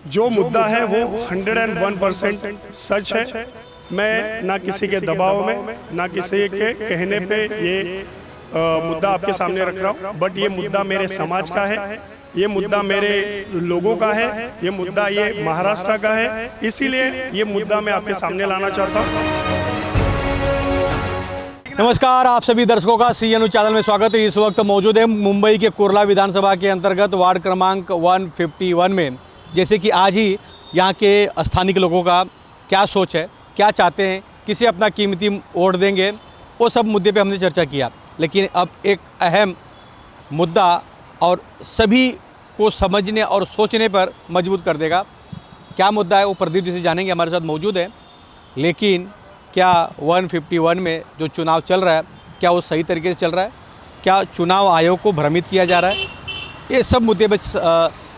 जो मुद्दा है वो 101% सच है। मैं ना किसी के दबाव में ना किसी के कहने पे ये मुद्दा आपके सामने रख रहा हूँ, बट ये मुद्दा मेरे समाज का है, ये मुद्दा मेरे लोगों का है, ये मुद्दा ये महाराष्ट्र का है, इसीलिए ये मुद्दा मैं आपके सामने लाना चाहता हूँ। नमस्कार, आप सभी दर्शकों का CNU चैनल में स्वागत है। इस वक्त मौजूद है मुंबई के कुर्ला विधानसभा के अंतर्गत वार्ड क्रमांक 151 में। जैसे कि आज ही यहाँ के स्थानीय लोगों का क्या सोच है, क्या चाहते हैं, किसे अपना कीमती वोट देंगे, वो सब मुद्दे पे हमने चर्चा किया। लेकिन अब एक अहम मुद्दा और सभी को समझने और सोचने पर मजबूर कर देगा। क्या मुद्दा है वो प्रदीप जी से जानेंगे, हमारे साथ मौजूद है। लेकिन क्या 151 में जो चुनाव चल रहा है, क्या वो सही तरीके से चल रहा है? क्या चुनाव आयोग को भ्रमित किया जा रहा है? ये सब मुद्दे पर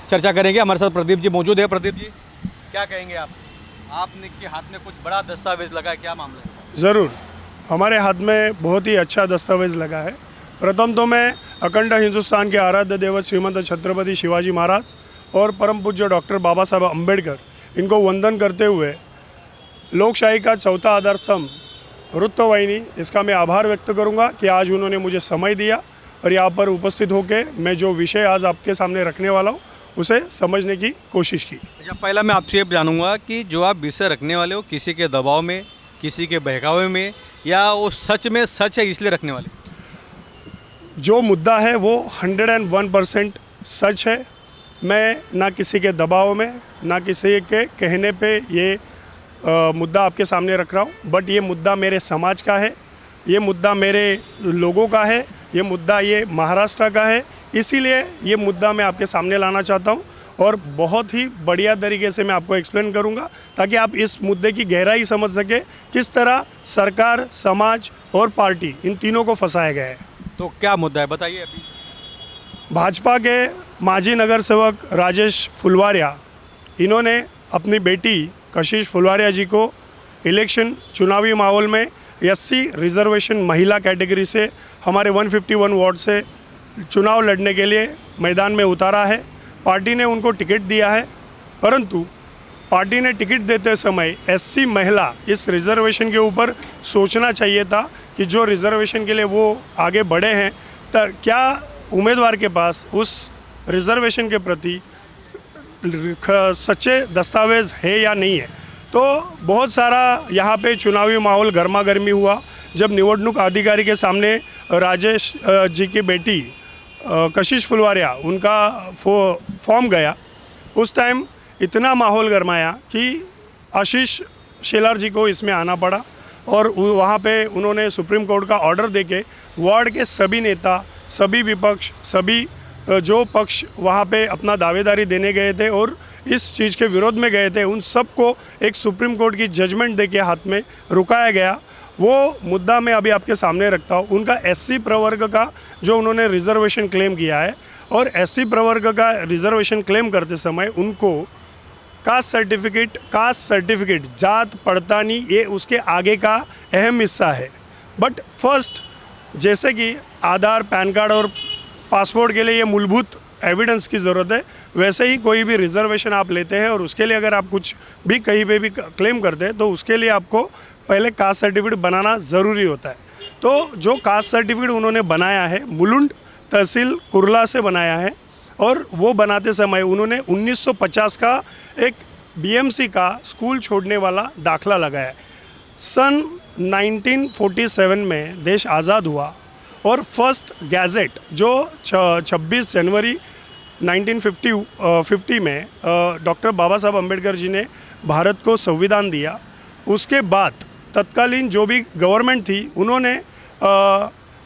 चर्चा करेंगे। हमारे साथ प्रदीप जी मौजूद है। प्रदीप जी, क्या कहेंगे आप? आपने के हाथ में कुछ बड़ा दस्तावेज लगा है, क्या मामला है? ज़रूर, हमारे हाथ में बहुत ही अच्छा दस्तावेज लगा है। प्रथम तो मैं अखंड हिंदुस्तान के आराध्य देवत श्रीमंत छत्रपति शिवाजी महाराज और परम पूज्य डॉक्टर बाबा साहब अम्बेडकर, इनको वंदन करते हुए लोकशाही का चौथा आधार स्तंभ वृत्तवाहिनी, इसका मैं आभार व्यक्त करूंगा कि आज उन्होंने मुझे समय दिया और यहाँ पर उपस्थित होकर मैं जो विषय आज आपके सामने रखने वाला हूँ उसे समझने की कोशिश की। अच्छा, पहला मैं आपसे ये जानूंगा कि जो आप विषय रखने वाले हो, किसी के दबाव में, किसी के बहकावे में, या वो सच में सच है इसलिए रखने वाले? जो मुद्दा है वो 101% सच है। मैं ना किसी के दबाव में ना किसी के कहने पे ये मुद्दा आपके सामने रख रहा हूँ, बट ये मुद्दा मेरे समाज का है, ये मुद्दा मेरे लोगों का है, ये मुद्दा ये महाराष्ट्र का है, इसीलिए ये मुद्दा मैं आपके सामने लाना चाहता हूँ और बहुत ही बढ़िया तरीके से मैं आपको एक्सप्लेन करूँगा ताकि आप इस मुद्दे की गहराई समझ सके, किस तरह सरकार, समाज और पार्टी, इन तीनों को फंसाया गया है। तो क्या मुद्दा है, बताइए अभी। भाजपा के माजी नगर सेवक राजेश फुलवारिया, इन्होंने अपनी बेटी कशिश फुलवारिया जी को इलेक्शन चुनावी माहौल में SC रिजर्वेशन महिला कैटेगरी से हमारे 151 वार्ड से चुनाव लड़ने के लिए मैदान में उतारा है। पार्टी ने उनको टिकट दिया है, परंतु पार्टी ने टिकट देते समय SC महिला इस रिजर्वेशन के ऊपर सोचना चाहिए था कि जो रिजर्वेशन के लिए वो आगे बढ़े हैं, तो क्या उम्मीदवार के पास उस रिजर्वेशन के प्रति सच्चे दस्तावेज है या नहीं है। तो बहुत सारा यहाँ पे चुनावी माहौल गर्मा गर्मी हुआ जब निवडणूक अधिकारी के सामने राजेश जी की बेटी कशिश फुलवारिया उनका फॉर्म गया। उस टाइम इतना माहौल गरमाया कि आशीष शेलार जी को इसमें आना पड़ा और वहाँ पे उन्होंने सुप्रीम कोर्ट का ऑर्डर देके वार्ड के सभी नेता, सभी विपक्ष, सभी जो पक्ष वहाँ पे अपना दावेदारी देने गए थे और इस चीज़ के विरोध में गए थे, उन सबको एक सुप्रीम कोर्ट की जजमेंट देके हाथ में रुकाया गया। वो मुद्दा मैं अभी आपके सामने रखता हूँ। उनका SC प्रवर्ग का जो उन्होंने रिजर्वेशन क्लेम किया है, और SC प्रवर्ग का रिजर्वेशन क्लेम करते समय उनको कास्ट सर्टिफिकेट जात पड़तानी ये उसके आगे का अहम हिस्सा है। बट फर्स्ट, जैसे कि आधार, पैन कार्ड और पासपोर्ट के लिए ये मूलभूत एविडेंस की ज़रूरत है, वैसे ही कोई भी रिजर्वेशन आप लेते हैं और उसके लिए अगर आप कुछ भी कहीं पे भी क्लेम करते हैं तो उसके लिए आपको पहले कास्ट सर्टिफिकेट बनाना ज़रूरी होता है। तो जो कास्ट सर्टिफिकेट उन्होंने बनाया है, मुलुंड तहसील कुर्ला से बनाया है, और वो बनाते समय उन्होंने 1950 का एक BMC का स्कूल छोड़ने वाला दाखला लगाया है। सन 1947 में देश आज़ाद हुआ और फर्स्ट गैजेट जो 26 जनवरी 1950 में डॉक्टर बाबा साहब अम्बेडकर जी ने भारत को संविधान दिया, उसके बाद तत्कालीन जो भी गवर्नमेंट थी उन्होंने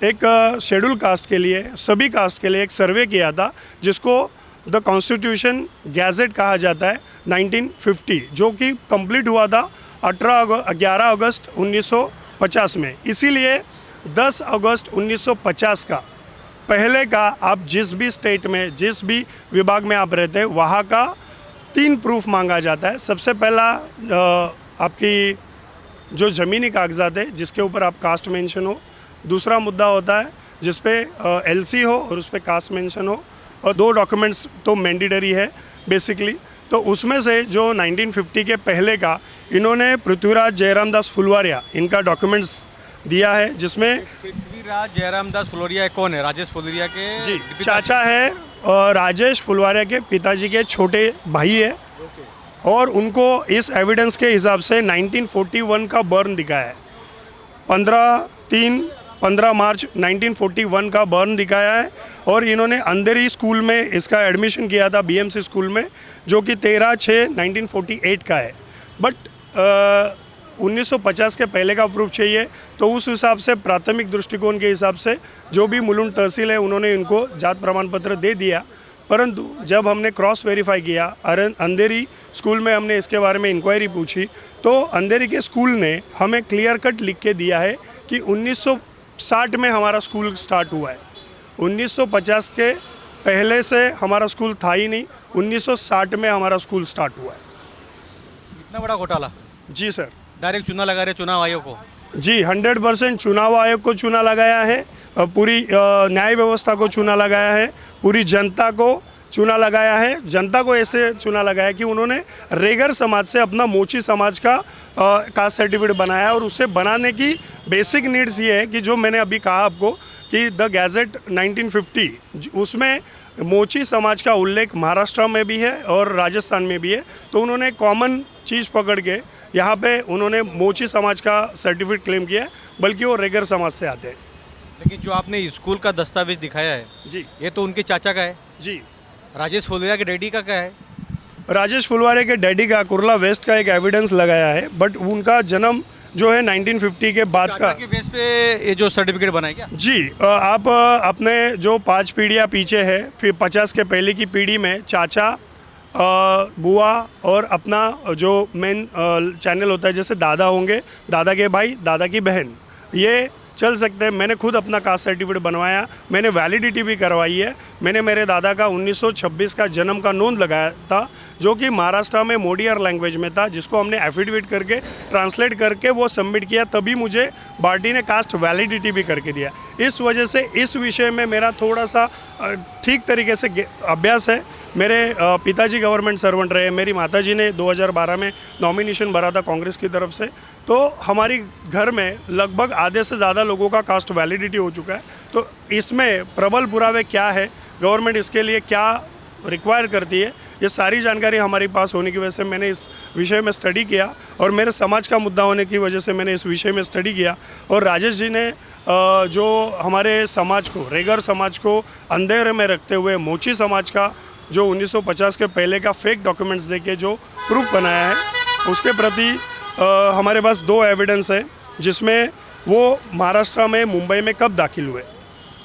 एक शेड्यूल कास्ट के लिए, सभी कास्ट के लिए एक सर्वे किया था जिसको द कॉन्स्टिट्यूशन गैजेट कहा जाता है 1950, जो कि कंप्लीट हुआ था 11 अगस्त 1950 में। इसीलिए 10 अगस्त 1950 का पहले का आप जिस भी स्टेट में, जिस भी विभाग में आप रहते हैं, वहाँ का 3 प्रूफ मांगा जाता है। सबसे पहला आपकी जो ज़मीनी कागजात है जिसके ऊपर आप कास्ट मेंशन हो। दूसरा मुद्दा होता है जिस पे LC हो और उस पर कास्ट मेंशन हो, और 2 डॉक्यूमेंट्स तो मैंडेटरी है बेसिकली। तो उसमें से जो 1950 के पहले का इन्होंने पृथ्वीराज जयराम दास फुलवारिया इनका डॉक्यूमेंट्स दिया है, जिसमें पृथ्वीराज जयराम दास फुलोरिया कौन है? राजेश फुलोरिया के जी चाचा है और राजेश फुलवारिया के पिताजी के छोटे भाई है। और उनको इस एविडेंस के हिसाब से 1941 का बर्न दिखाया है। 15 मार्च 1941 का बर्न दिखाया है। और इन्होंने अंधेरी स्कूल में इसका एडमिशन किया था, बीएमसी स्कूल में, जो कि 13/6/1948 का है। बट 1950 के पहले का प्रूफ चाहिए, तो उस हिसाब से प्राथमिक दृष्टिकोण के हिसाब से जो भी मुलुंड तहसील है उन्होंने इनको जात प्रमाण पत्र दे दिया। परंतु जब हमने क्रॉस वेरीफाई किया, अंधेरी स्कूल में हमने इसके बारे में इंक्वायरी पूछी, तो अंधेरी के स्कूल ने हमें क्लियर कट लिख के दिया है कि 1960 में हमारा स्कूल स्टार्ट हुआ है। 1950 के पहले से हमारा स्कूल था ही नहीं, 1960 में हमारा स्कूल स्टार्ट हुआ है। इतना बड़ा घोटाला? जी सर। डायरेक्ट चुना लगा रहे चुनाव आयोग को? जी 100% चुनाव आयोग को चुना लगाया है, पूरी न्याय व्यवस्था को चुना लगाया है, पूरी जनता को चुना लगाया है। जनता को ऐसे चुना लगाया कि उन्होंने रेगर समाज से अपना मोची समाज का कास्ट सर्टिफिकेट बनाया। और उसे बनाने की बेसिक नीड्स ये है कि जो मैंने अभी कहा आपको कि द गैजेट 1950, उसमें मोची समाज का उल्लेख महाराष्ट्र में भी है और राजस्थान में भी है। तो उन्होंने कॉमन चीज़ पकड़ के यहाँ पे उन्होंने मोची समाज का सर्टिफिकेट क्लेम किया है, बल्कि वो रेगर समाज से आते हैं। लेकिन जो आपने स्कूल का दस्तावेज दिखाया है जी, ये तो उनके चाचा का है। जी राजेश फुलोरिया के डैडी का क्या है? राजेश फुलवारिया के डैडी का कुर्ला वेस्ट का एक एविडेंस लगाया है, बट उनका जन्म जो है 1950 के बाद चाचा का। के बेस पे ये जो सर्टिफिकेट बना है क्या? जी आप अपने जो 5 पीढ़ियाँ पीछे है, फिर 50 के पहले की पीढ़ी में चाचा, बुआ और अपना जो मेन चैनल होता है, जैसे दादा होंगे, दादा के भाई, दादा की बहन, ये चल सकते हैं। मैंने खुद अपना कास्ट सर्टिफिकेट बनवाया, मैंने वैलिडिटी भी करवाई है। मैंने मेरे दादा का 1926 का जन्म का नोंद लगाया था, जो कि महाराष्ट्र में मोडियर लैंग्वेज में था, जिसको हमने एफिडेविट करके ट्रांसलेट करके वो सबमिट किया, तभी मुझे पार्टी ने कास्ट वैलिडिटी भी करके दिया। इस वजह से इस विषय में मेरा थोड़ा सा ठीक तरीके से अभ्यास है। मेरे पिताजी गवर्नमेंट सर्वेंट रहे, मेरी माताजी ने 2012 में नॉमिनेशन भरा था कांग्रेस की तरफ से। तो हमारी घर में लगभग आधे से ज़्यादा लोगों का कास्ट वैलिडिटी हो चुका है। तो इसमें प्रबल पुरावे क्या है, गवर्नमेंट इसके लिए क्या रिक्वायर करती है, ये सारी जानकारी हमारे पास होने की वजह से मैंने इस विषय में स्टडी किया, और मेरे समाज का मुद्दा होने की वजह से मैंने इस विषय में स्टडी किया। और राजेश जी ने जो हमारे समाज को, रेगर समाज को अंधेरे में रखते हुए मोची समाज का जो 1950 के पहले का फेक डॉक्यूमेंट्स देके जो प्रूफ बनाया है, उसके प्रति हमारे पास 2 एविडेंस है, जिसमें वो महाराष्ट्र में मुंबई में कब दाखिल हुए।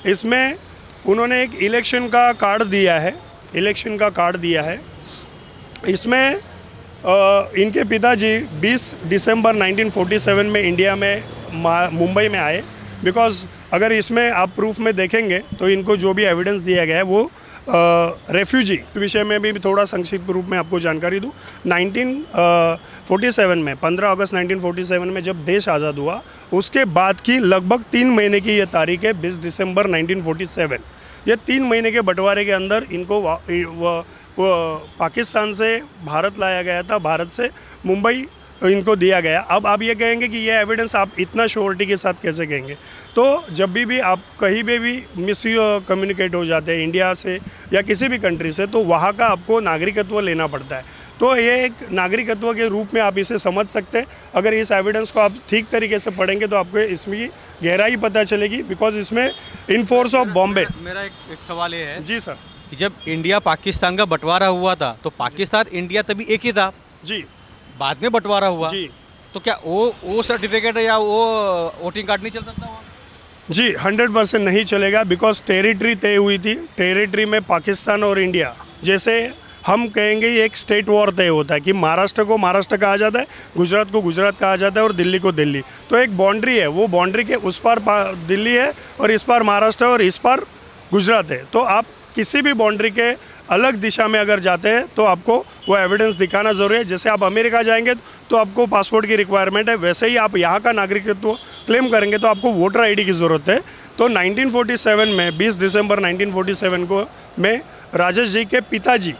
इसमें उन्होंने एक इलेक्शन का कार्ड दिया है, इसमें इनके पिताजी 20 दिसंबर 1947 में इंडिया में मुंबई में आए। बिकॉज अगर इसमें आप प्रूफ में देखेंगे तो इनको जो भी एविडेंस दिया गया है वो रेफ्यूजी विषय में भी थोड़ा संक्षिप्त रूप में आपको जानकारी दूँ। 1947 में 15 अगस्त 1947 में जब देश आज़ाद हुआ, उसके बाद की लगभग 3 महीने की ये तारीख है, 20 दिसंबर 1947। ये 3 महीने के बंटवारे के अंदर इनको पाकिस्तान से भारत लाया गया था, भारत से मुंबई इनको दिया गया। अब आप ये कहेंगे कि ये एविडेंस आप इतना श्योरिटी के साथ कैसे कहेंगे? तो जब भी आप कहीं भी मिस कम्युनिकेट हो जाते हैं इंडिया से या किसी भी कंट्री से, तो वहाँ का आपको नागरिकत्व लेना पड़ता है। तो ये एक नागरिकत्व के रूप में आप इसे समझ सकते हैं। अगर इस एविडेंस को आप ठीक तरीके से पढ़ेंगे तो आपको इसमें गहराई पता चलेगी, बिकॉज इसमें इन फोर्स ऑफ बॉम्बे। मेरा एक सवाल ये है जी सर, कि जब इंडिया पाकिस्तान का बंटवारा हुआ था तो पाकिस्तान इंडिया तभी एक ही था, जी बाद में बंटवारा हुआ जी, तो क्या वो सर्टिफिकेट या वो वोटिंग कार्ड नहीं चल सकता वहाँ? जी 100% नहीं चलेगा, बिकॉज टेरिटरी तय हुई थी। टेरिटरी में पाकिस्तान और इंडिया, जैसे हम कहेंगे ये एक स्टेट वॉर तय होता है कि महाराष्ट्र को महाराष्ट्र कहा जाता है, गुजरात को गुजरात कहा जाता है और दिल्ली को दिल्ली। तो एक बाउंड्री है, वो बाउंड्री के उस पार दिल्ली है और इस पार महाराष्ट्र और इस पार गुजरात है। तो आप किसी भी बाउंड्री के अलग दिशा में अगर जाते हैं तो आपको वो एविडेंस दिखाना ज़रूरी है। जैसे आप अमेरिका जाएंगे तो आपको पासपोर्ट की रिक्वायरमेंट है, वैसे ही आप यहाँ का नागरिकत्व क्लेम करेंगे तो आपको वोटर आईडी की ज़रूरत है। तो 1947 में 20 दिसंबर 1947 को में राजेश जी के पिताजी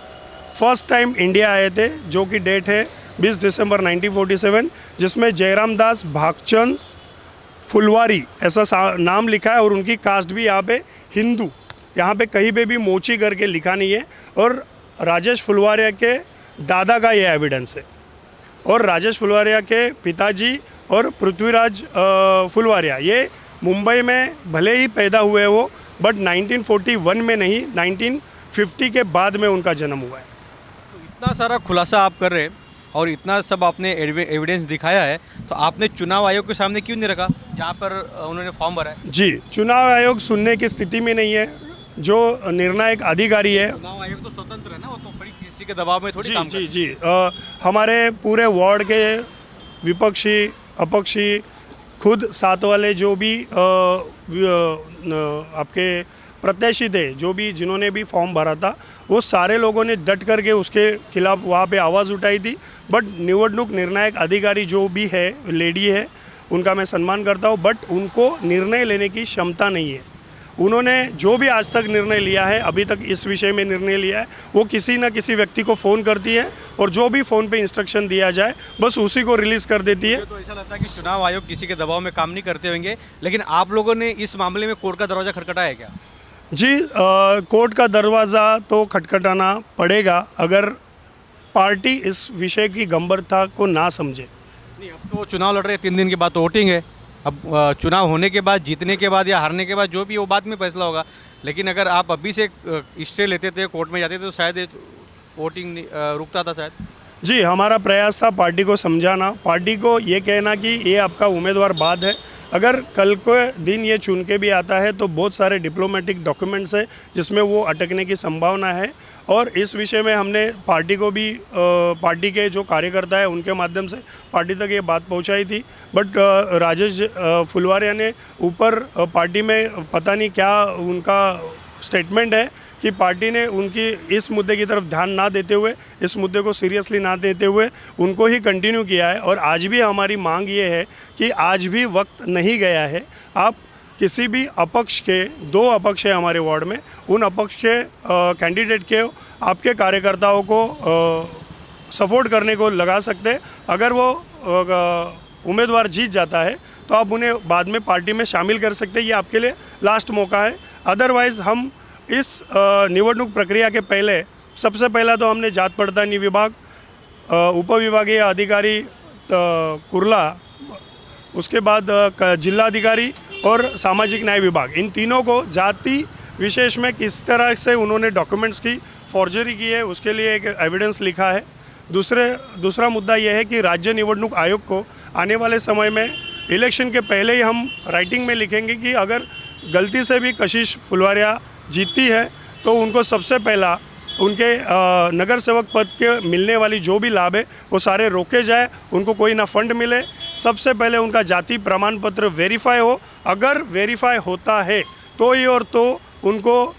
फर्स्ट टाइम इंडिया आए थे, जो कि डेट है 20 दिसंबर 1947, जिसमें जयराम दास भागचंद फुलवारी ऐसा नाम लिखा है और उनकी कास्ट भी यहाँ पे हिंदू, यहाँ पे कहीं पे भी मोची करके लिखा नहीं है। और राजेश फुलवारिया के दादा का ये एविडेंस है। और राजेश फुलवारिया के पिताजी और पृथ्वीराज फुलवारिया ये मुंबई में भले ही पैदा हुए वो, बट 1941 में नहीं, 1950 के बाद में उनका जन्म हुआ है। तो इतना सारा खुलासा आप कर रहे हैं और इतना सब आपने एविडेंस दिखाया है, तो आपने चुनाव आयोग के सामने क्यों नहीं रखा जहाँ पर उन्होंने फॉर्म भरा है? जी, चुनाव आयोग सुनने की स्थिति में नहीं है। जो निर्णायक अधिकारी है, चुनाव आयोग तो स्वतंत्र है ना, वो तो बड़ी किसी के दबाव में थोड़ी काम जी जी हमारे पूरे वार्ड के विपक्षी अपक्षी खुद साथ वाले जो भी आपके प्रत्याशी थे, जो भी जिन्होंने भी फॉर्म भरा था, वो सारे लोगों ने डट करके उसके खिलाफ वहाँ पे आवाज़ उठाई थी। बट निवडणूक निर्णायक अधिकारी जो भी है, लेडी है, उनका मैं सम्मान करता हूँ, बट उनको निर्णय लेने की क्षमता नहीं है। उन्होंने जो भी आज तक निर्णय लिया है, अभी तक इस विषय में निर्णय लिया है, वो किसी न किसी व्यक्ति को फ़ोन करती है और जो भी फ़ोन पे इंस्ट्रक्शन दिया जाए बस उसी को रिलीज़ कर देती है। तो ऐसा लगता है कि चुनाव आयोग किसी के दबाव में काम नहीं करते होंगे, लेकिन आप लोगों ने इस मामले में कोर्ट का दरवाज़ा खटखटाया है क्या? जी, कोर्ट का दरवाज़ा तो खटखटाना पड़ेगा अगर पार्टी इस विषय की गंभीरता को ना समझे। नहीं, अब तो चुनाव लड़ रहे हैं, 3 दिन के बाद तो वोटिंग है। अब चुनाव होने के बाद, जीतने के बाद या हारने के बाद जो भी वो बाद में फैसला होगा, लेकिन अगर आप अभी से स्टे लेते थे, कोर्ट में जाते थे, तो शायद ये वोटिंग रुकता था शायद। जी, हमारा प्रयास था पार्टी को समझाना, पार्टी को ये कहना कि ये आपका उम्मीदवार बाद है। अगर कल को दिन ये चुन के भी आता है तो बहुत सारे डिप्लोमेटिक डॉक्यूमेंट्स हैं जिसमें वो अटकने की संभावना है। और इस विषय में हमने पार्टी को भी पार्टी के जो कार्यकर्ता है उनके माध्यम से पार्टी तक ये बात पहुंचाई थी। बट राजेश फुलवारिया ने ऊपर पार्टी में पता नहीं क्या उनका स्टेटमेंट है कि पार्टी ने उनकी इस मुद्दे की तरफ ध्यान ना देते हुए, इस मुद्दे को सीरियसली ना देते हुए उनको ही कंटिन्यू किया है। और आज भी हमारी मांग ये है कि आज भी वक्त नहीं गया है, आप किसी भी अपक्ष के, 2 अपक्ष है हमारे वार्ड में, उन अपक्ष के कैंडिडेट के आपके कार्यकर्ताओं को सपोर्ट करने को लगा सकते। अगर वो उम्मीदवार जीत जाता है तो आप उन्हें बाद में पार्टी में शामिल कर सकते हैं, ये आपके लिए लास्ट मौका है। अदरवाइज़ हम इस निवडणूक प्रक्रिया के पहले, सबसे पहला तो हमने जात पड़ताल विभाग, उपविभागीय अधिकारी कुर्ला, उसके बाद जिलाधिकारी और सामाजिक न्याय विभाग, इन तीनों को जाति विशेष में किस तरह से उन्होंने डॉक्यूमेंट्स की फॉर्जरी की है उसके लिए एक एविडेंस लिखा है। दूसरा मुद्दा यह है कि राज्य निवडणूक आयोग को आने वाले समय में इलेक्शन के पहले ही हम राइटिंग में लिखेंगे कि अगर गलती से भी कशिश फुलवारिया जीतती है तो उनको सबसे पहला उनके नगर सेवक पद के मिलने वाली जो भी लाभ है वो सारे रोके जाए, उनको कोई ना फंड मिले। सबसे पहले उनका जाति प्रमाण पत्र वेरीफाई हो, अगर वेरीफाई होता है तो ही और तो उनको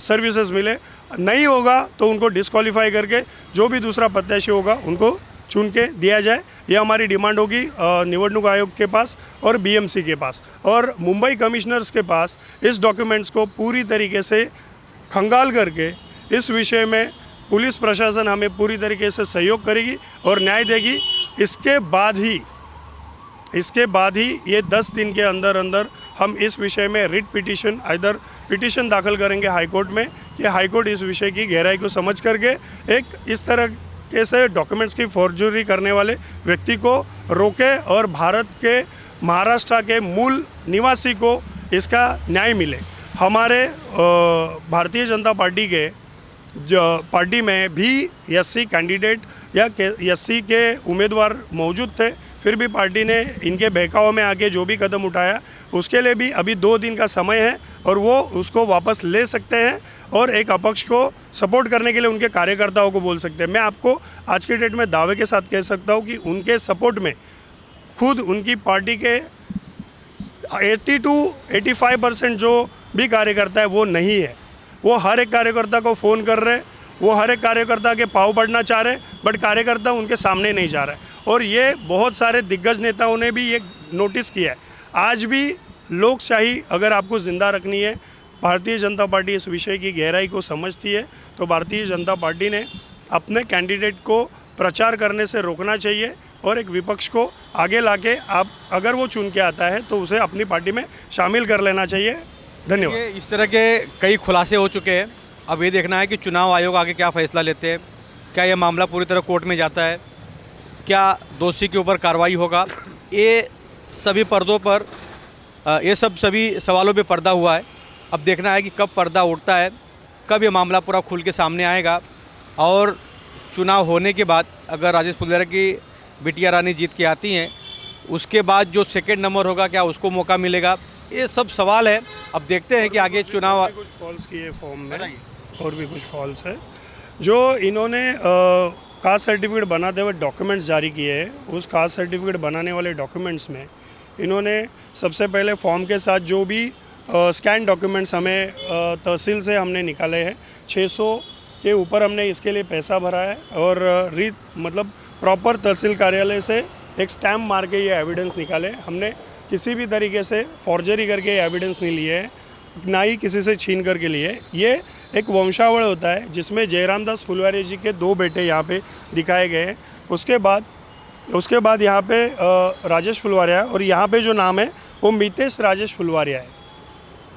सर्विसेज मिले, नहीं होगा तो उनको डिस्क्वालीफाई करके जो भी दूसरा प्रत्याशी होगा उनको चुन के दिया जाए। ये हमारी डिमांड होगी निवडणूक आयोग के पास और बीएमसी के पास और मुंबई कमिश्नर्स के पास। इस डॉक्यूमेंट्स को पूरी तरीके से खंगाल करके इस विषय में पुलिस प्रशासन हमें पूरी तरीके से सहयोग करेगी और न्याय देगी। इसके बाद ही ये 10 दिन के अंदर अंदर हम इस विषय में रिट पिटीशन, इधर पिटीशन दाखिल करेंगे हाईकोर्ट में कि हाईकोर्ट इस विषय की गहराई को समझ करके एक इस तरह कैसे डॉक्यूमेंट्स की फॉर्जरी करने वाले व्यक्ति को रोके और भारत के महाराष्ट्र के मूल निवासी को इसका न्याय मिले। हमारे भारतीय जनता पार्टी के पार्टी में भी एससी कैंडिडेट या एससी के उम्मीदवार मौजूद थे, फिर भी पार्टी ने इनके बहकाव में आके जो भी कदम उठाया उसके लिए भी अभी 2 दिन का समय है और वो उसको वापस ले सकते हैं और एक अपक्ष को सपोर्ट करने के लिए उनके कार्यकर्ताओं को बोल सकते हैं। मैं आपको आज के डेट में दावे के साथ कह सकता हूँ कि उनके सपोर्ट में खुद उनकी पार्टी के 80 to 85% जो भी कार्यकर्ता है वो नहीं है। वो हर एक कार्यकर्ता को फ़ोन कर रहे, वो हर एक कार्यकर्ता के पाँव पड़ना चाह रहे, बट कार्यकर्ता उनके सामने नहीं जा रहे। और ये बहुत सारे दिग्गज नेताओं ने भी ये नोटिस किया है। आज भी लोकशाही अगर आपको ज़िंदा रखनी है, भारतीय जनता पार्टी इस विषय की गहराई को समझती है, तो भारतीय जनता पार्टी ने अपने कैंडिडेट को प्रचार करने से रोकना चाहिए और एक विपक्ष को आगे लाके आप अगर वो चुन के आता है तो उसे अपनी पार्टी में शामिल कर लेना चाहिए। धन्यवाद। ये इस तरह के कई खुलासे हो चुके हैं। अब ये देखना है कि चुनाव आयोग आगे क्या फैसला लेते हैं। क्या ये मामला पूरी तरह कोर्ट में जाता है, क्या दोषी के ऊपर कार्रवाई होगा, ये सभी पर्दों पर ये सभी सवालों पे पर्दा हुआ है। अब देखना है कि कब पर्दा उठता है, कब ये मामला पूरा खुल के सामने आएगा और चुनाव होने के बाद अगर राजेश फुलेरा की बिटिया रानी जीत के आती हैं, उसके बाद जो सेकंड नंबर होगा क्या उसको मौका मिलेगा, ये सब सवाल है। अब देखते हैं कि आगे चुनाव। कुछ फॉल्स किए फॉर्म में और भी कुछ फॉल्स है जो इन्होंने कास्ट सर्टिफिकेट बनाते हुए डॉक्यूमेंट्स जारी किए हैं। उस कास्ट सर्टिफिकेट बनाने वाले डॉक्यूमेंट्स में इन्होंने सबसे पहले फॉर्म के साथ जो भी स्कैन डॉक्यूमेंट्स हमें तहसील से हमने निकाले हैं, 600 के ऊपर हमने इसके लिए पैसा भरा है और मतलब प्रॉपर तहसील कार्यालय से एक स्टैम्प मार के ये एविडेंस निकाले। हमने किसी भी तरीके से फॉर्जरी करके एविडेंस नहीं लिए है, ना ही किसी से छीन करके लिए। ये एक वंशावळ होता है जिसमें जयराम दास फुलवारिया जी के 2 बेटे यहाँ पे दिखाए गए हैं। उसके बाद यहाँ पे राजेश फुलवारिया है और यहाँ पे जो नाम है वो मितेश राजेश फुलवारिया है।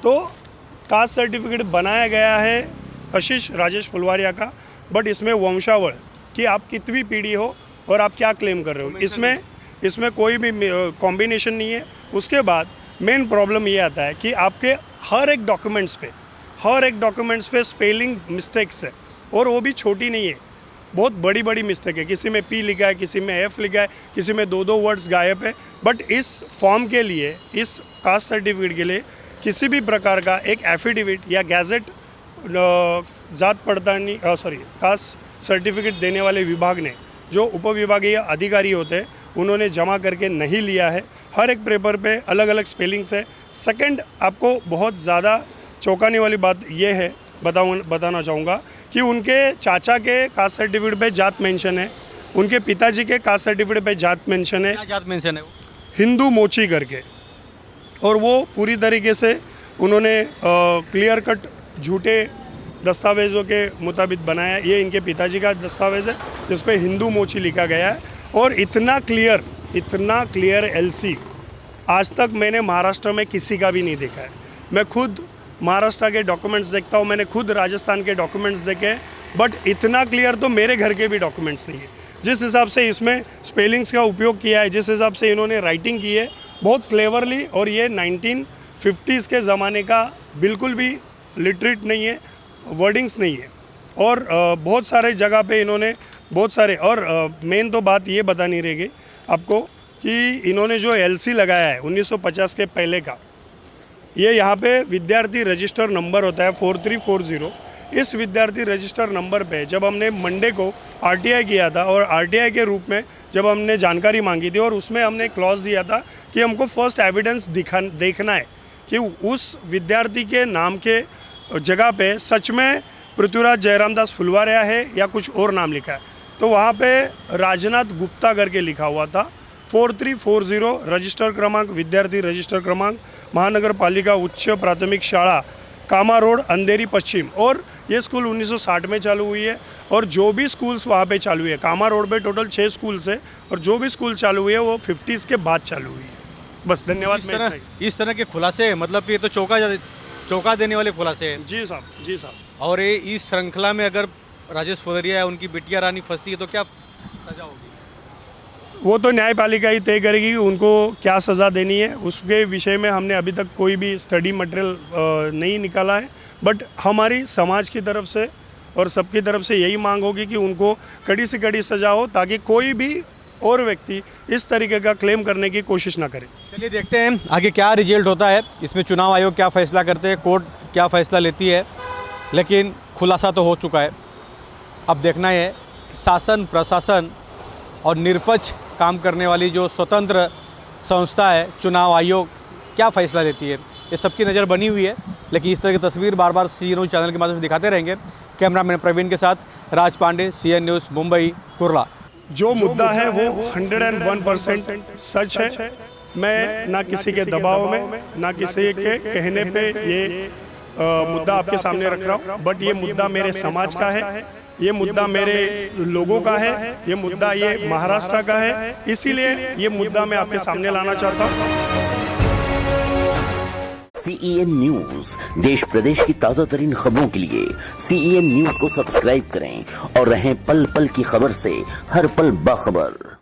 तो कास्ट सर्टिफिकेट बनाया गया है कशिश राजेश फुलवारिया का, बट इसमें वंशावळ कि आप कितनी पीढ़ी हो और आप क्या क्लेम कर रहे हो, इसमें कोई भी कॉम्बिनेशन नहीं है। उसके बाद मेन प्रॉब्लम ये आता है कि आपके हर एक डॉक्यूमेंट्स पे स्पेलिंग मिस्टेक्स है और वो भी छोटी नहीं है, बहुत बड़ी बड़ी मिस्टेक है। किसी में पी लिखा है, किसी में एफ लिखा है, किसी में 2 वर्ड्स गायब है। बट इस फॉर्म के लिए, इस कास्ट सर्टिफिकेट के लिए किसी भी प्रकार का एक एफिडेविट या गैजेट कास्ट सर्टिफिकेट देने वाले विभाग ने, जो उपविभागीय अधिकारी होते हैं, उन्होंने जमा करके नहीं लिया है। हर एक पेपर पे अलग अलग स्पेलिंग्स है। सेकंड, आपको बहुत ज़्यादा चौंकाने वाली बात यह है, बताना चाहूँगा कि उनके चाचा के कास्ट सर्टिफिकेट पे जात मेंशन है, उनके पिताजी के कास्ट सर्टिफिकेट पे जात मेंशन है, क्या जात मेंशन है वो? हिंदू मोची करके। और वो पूरी तरीके से उन्होंने क्लियर कट झूठे दस्तावेज़ों के मुताबिक बनाया। ये इनके पिताजी का दस्तावेज़ है जिस पे हिंदू मोची लिखा गया है। और इतना क्लियर एलसी आज तक मैंने महाराष्ट्र में किसी का भी नहीं देखा है। मैं खुद महाराष्ट्र के डॉक्यूमेंट्स देखता हूँ, मैंने खुद राजस्थान के डॉक्यूमेंट्स देखे हैं, बट इतना क्लियर तो मेरे घर के भी डॉक्यूमेंट्स नहीं है। जिस हिसाब से इसमें स्पेलिंग्स का उपयोग किया है, जिस हिसाब से इन्होंने राइटिंग की है, बहुत क्लेवरली, और ये 1950s के ज़माने का बिल्कुल भी लिटरेट नहीं है, वर्डिंग्स नहीं है। और बहुत सारे जगह पे इन्होंने बहुत सारे, और मेन तो बात ये बतानी रहेगी आपको कि इन्होंने जो एलसी लगाया है 1950 के पहले का, ये यहाँ पे विद्यार्थी रजिस्टर नंबर होता है 4340। इस विद्यार्थी रजिस्टर नंबर पे जब हमने मंडे को आरटीआई किया था, और आरटीआई के रूप में जब हमने जानकारी मांगी थी, और उसमें हमने क्लॉज दिया था कि हमको फर्स्ट एविडेंस देखना है कि उस विद्यार्थी के नाम के जगह पे सच में पृथ्वीराज जयराम दास फुलवारिया है या कुछ और नाम लिखा है। तो वहाँ पे राजनाथ गुप्ता करके लिखा हुआ था। 4340 रजिस्टर क्रमांक, विद्यार्थी रजिस्टर क्रमांक, महानगर पालिका उच्च प्राथमिक शाळा, कामा रोड, अंधेरी पश्चिम। और ये स्कूल 1960 में चालू हुई है। और जो भी स्कूल्स वहाँ पे चालू है, कामा रोड पे टोटल 6 स्कूल्स है, और जो भी स्कूल चालू हुई है वो 50s के बाद चालू हुई है। बस, धन्यवाद। इस तरह के खुलासे, मतलब ये तो चौंका देने वाले खुलासे हैं। जी साहब। और ये इस श्रृंखला में अगर राजेश फुलवारिया या उनकी बिटिया रानी फंसती है तो क्या सजा होगी? वो तो न्यायपालिका ही तय करेगी कि उनको क्या सज़ा देनी है। उसके विषय में हमने अभी तक कोई भी स्टडी मटेरियल नहीं निकाला है। बट हमारी समाज की तरफ से और सबकी तरफ से यही मांग होगी कि उनको कड़ी से कड़ी सज़ा हो, ताकि कोई भी और व्यक्ति इस तरीके का क्लेम करने की कोशिश ना करे। चलिए देखते हैं आगे क्या रिजल्ट होता है, इसमें चुनाव आयोग क्या फैसला करते हैं, कोर्ट क्या फैसला लेती है। लेकिन खुलासा तो हो चुका है। अब देखना है कि शासन, प्रशासन और निष्पक्ष काम करने वाली जो स्वतंत्र संस्था है चुनाव आयोग, क्या फैसला लेती है। ये सबकी नज़र बनी हुई है। लेकिन इस तरह की तस्वीर बार बार CN न्यूज़ चैनल के माध्यम से दिखाते रहेंगे। कैमरामैन प्रवीण के साथ राज पांडे, CN न्यूज़, मुंबई, कुर्ला। जो मुद्दा है वो 101% सच है। मैं ना किसी के दबाव में, ना किसी के कहने पे ये मुद्दा आपके सामने रख रहा हूँ। बट ये मुद्दा मेरे समाज का है, ये मुद्दा मेरे लोगों का है, ये मुद्दा ये महाराष्ट्र का है, इसीलिए ये मुद्दा मैं आपके सामने लाना चाहता हूँ। CEN न्यूज देश प्रदेश की ताजा तरीन खबरों के लिए CEN न्यूज को सब्सक्राइब करें और रहें पल पल की खबर से हर पल बाखबर।